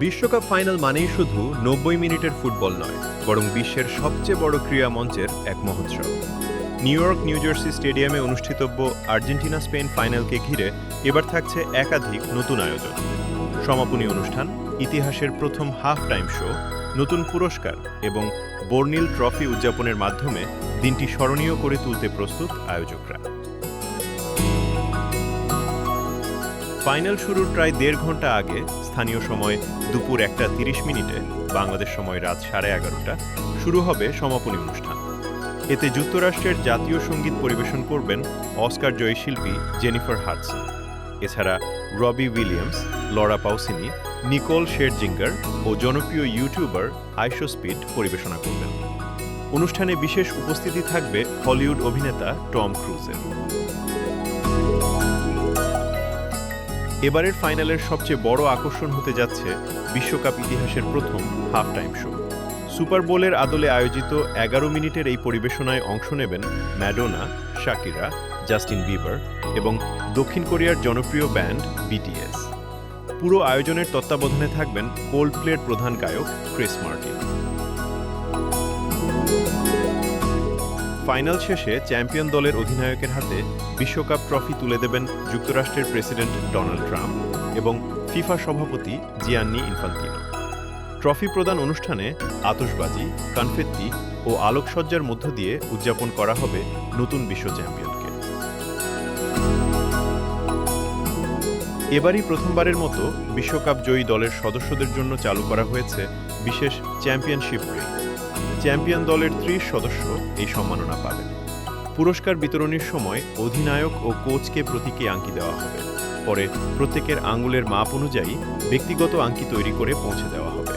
বিশ্বকাপ ফাইনাল মানেই শুধু ৯০ মিনিটের ফুটবল নয়, বরং বিশ্বের সবচেয়ে বড় ক্রীড়া মঞ্চের এক মহোৎসব। নিউ ইয়র্ক নিউ জার্সি স্টেডিয়ামে অনুষ্ঠিতব্য আর্জেন্টিনা স্পেন ফাইনালকে ঘিরে এবার থাকছে একাধিক নতুন আয়োজন। সমাপনী অনুষ্ঠান, ইতিহাসের প্রথম হাফ টাইম শো, নতুন পুরস্কার এবং বর্নিল ট্রফি উদযাপনের মাধ্যমে দিনটি স্মরণীয় করে তুলতে প্রস্তুত আয়োজকরা। ফাইনাল শুরুর প্রায় ১.৫ ঘন্টা আগে, স্থানীয় সময় দুপুর ১:৩০ বাংলাদেশ সময় রাত 11:30 শুরু হবে সমাপনী অনুষ্ঠান। এতে যুক্তরাষ্ট্রের জাতীয় সঙ্গীত পরিবেশন করবেন অস্কার জয়ী শিল্পী জেনিফার হাডসন। এছাড়া রবি উইলিয়ামস, লরা পাউসিনি, নিকোল শেরজিঙ্গার ও জনপ্রিয় ইউটিউবার আইশো স্পিড পরিবেশনা করবেন। অনুষ্ঠানে বিশেষ উপস্থিতি থাকবে হলিউড অভিনেতা টম ক্রুজের। এবারের ফাইনালের সবচেয়ে বড় আকর্ষণ হতে যাচ্ছে বিশ্বকাপ ইতিহাসের প্রথম হাফ টাইম শো। সুপার বোলের আদলে আয়োজিত ১১ মিনিটের এই পরিবেশনায় অংশ নেবেন ম্যাডোনা, শাকিরা, জাস্টিন বিবার এবং দক্ষিণ কোরিয়ার জনপ্রিয় ব্যান্ড বিটিএস। পুরো আয়োজনের তত্ত্বাবধানে থাকবেন কোল্ডপ্লের প্রধান গায়ক ক্রিস মার্টিন। ফাইনাল শেষে চ্যাম্পিয়ন দলের অধিনায়কের হাতে বিশ্বকাপ ট্রফি তুলে দেবেন যুক্তরাষ্ট্রের প্রেসিডেন্ট ডোনাল্ড ট্রাম্প এবং ফিফা সভাপতি জিয়ান্নি ইনফান্তিনো। ট্রফি প্রদান অনুষ্ঠানে আতশবাজি, কনফেত্তি ও আলোকসজ্জার মধ্য দিয়ে উদযাপন করা হবে নতুন বিশ্ব চ্যাম্পিয়নকে। এবারই প্রথমবারের মতো বিশ্বকাপ জয়ী দলের সদস্যদের জন্য চালু করা হয়েছে বিশেষ চ্যাম্পিয়নশিপ রিং। চ্যাম্পিয়ন দলের ৩০ সদস্য এই সম্মাননা পাবেন। পুরস্কার বিতরণীর সময় অধিনায়ক ও কোচকে প্রতীকী আংটি দেওয়া হবে। পরে প্রত্যেকের আঙুলের মাপ অনুযায়ী ব্যক্তিগত আংটি তৈরি করে পৌঁছে দেওয়া হবে।